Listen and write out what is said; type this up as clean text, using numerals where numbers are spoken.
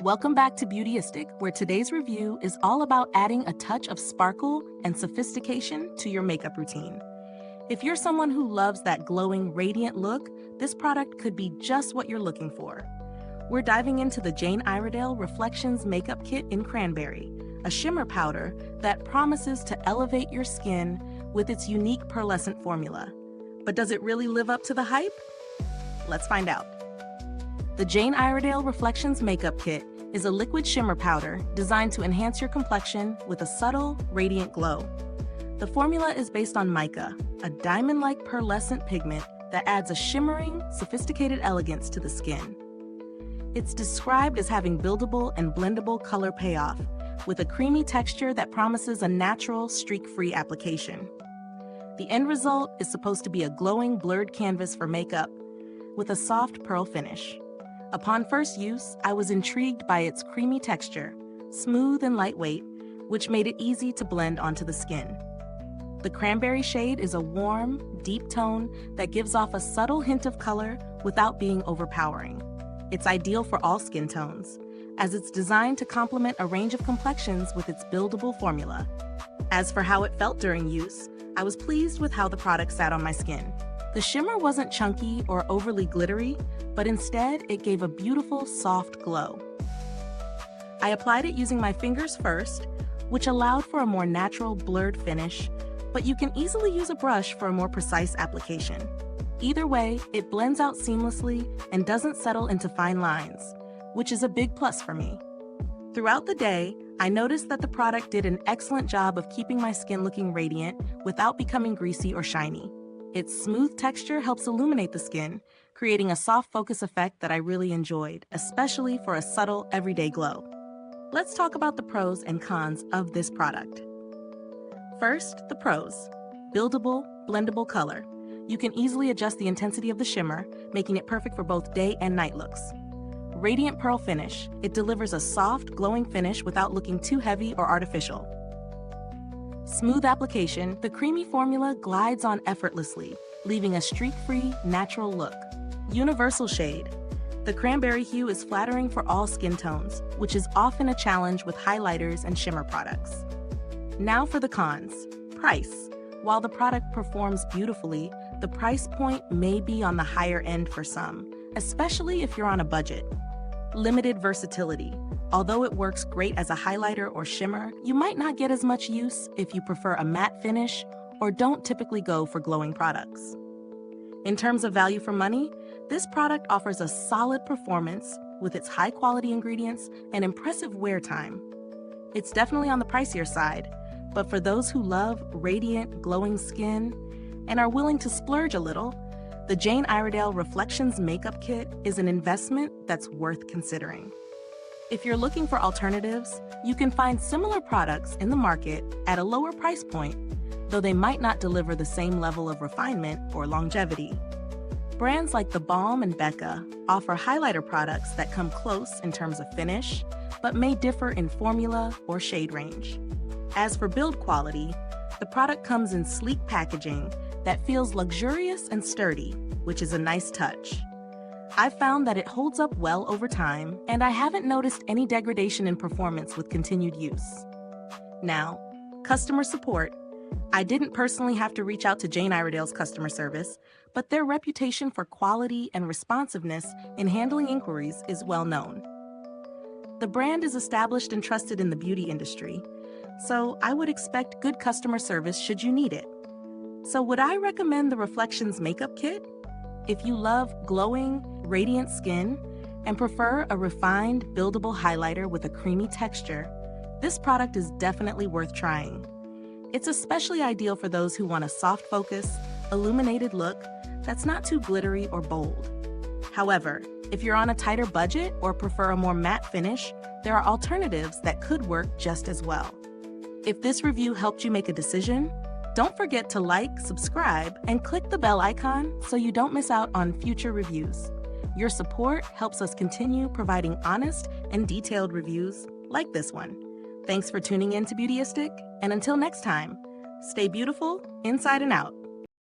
Welcome back to Beautyistic, where today's review is all about adding a touch of sparkle and sophistication to your makeup routine. If you're someone who loves that glowing, radiant look, this product could be just what you're looking for. We're diving into the Jane Iredale Reflections Makeup Kit in Cranberry, a shimmer powder that promises to elevate your skin with its unique pearlescent formula. But does it really live up to the hype? Let's find out. The Jane Iredale Reflections Makeup Kit is a liquid shimmer powder designed to enhance your complexion with a subtle, radiant glow. The formula is based on mica, a diamond-like pearlescent pigment that adds a shimmering, sophisticated elegance to the skin. It's described as having buildable and blendable color payoff, with a creamy texture that promises a natural, streak-free application. The end result is supposed to be a glowing, blurred canvas for makeup with a soft pearl finish. Upon first use, I was intrigued by its creamy texture, smooth and lightweight, which made it easy to blend onto the skin. The Cranberry shade is a warm, deep tone that gives off a subtle hint of color without being overpowering. It's ideal for all skin tones, as it's designed to complement a range of complexions with its buildable formula. As for how it felt during use, I was pleased with how the product sat on my skin. The shimmer wasn't chunky or overly glittery, but instead it gave a beautiful, soft glow. I applied it using my fingers first, which allowed for a more natural, blurred finish, but you can easily use a brush for a more precise application. Either way, it blends out seamlessly and doesn't settle into fine lines, which is a big plus for me. Throughout the day, I noticed that the product did an excellent job of keeping my skin looking radiant without becoming greasy or shiny. Its smooth texture helps illuminate the skin, creating a soft focus effect that I really enjoyed, especially for a subtle, everyday glow. Let's talk about the pros and cons of this product. First, the pros. Buildable, blendable color. You can easily adjust the intensity of the shimmer, making it perfect for both day and night looks. Radiant pearl finish. It delivers a soft, glowing finish without looking too heavy or artificial. Smooth application. The creamy formula glides on effortlessly, leaving a streak-free, natural look. Universal shade. The cranberry hue is flattering for all skin tones, which is often a challenge with highlighters and shimmer products. Now for the cons. Price. While the product performs beautifully, the price point may be on the higher end for some, especially if you're on a budget. Limited versatility. Although it works great as a highlighter or shimmer, you might not get as much use if you prefer a matte finish or don't typically go for glowing products. In terms of value for money, this product offers a solid performance with its high-quality ingredients and impressive wear time. It's definitely on the pricier side, but for those who love radiant, glowing skin and are willing to splurge a little, the Jane Iredale Reflections Makeup Kit is an investment that's worth considering. If you're looking for alternatives, you can find similar products in the market at a lower price point, though they might not deliver the same level of refinement or longevity. Brands like The Balm and Becca offer highlighter products that come close in terms of finish, but may differ in formula or shade range. As for build quality, the product comes in sleek packaging that feels luxurious and sturdy, which is a nice touch. I've found that it holds up well over time, and I haven't noticed any degradation in performance with continued use. Now, customer support. I didn't personally have to reach out to Jane Iredale's customer service, but their reputation for quality and responsiveness in handling inquiries is well known. The brand is established and trusted in the beauty industry, so I would expect good customer service should you need it. So would I recommend the Reflections Makeup Kit? If you love glowing, radiant skin and prefer a refined, buildable highlighter with a creamy texture, this product is definitely worth trying. It's especially ideal for those who want a soft focus, illuminated look that's not too glittery or bold. However, if you're on a tighter budget or prefer a more matte finish, there are alternatives that could work just as well. If this review helped you make a decision, don't forget to like, subscribe, and click the bell icon so you don't miss out on future reviews. Your support helps us continue providing honest and detailed reviews like this one. Thanks for tuning in to Beautyistic, and until next time, stay beautiful inside and out.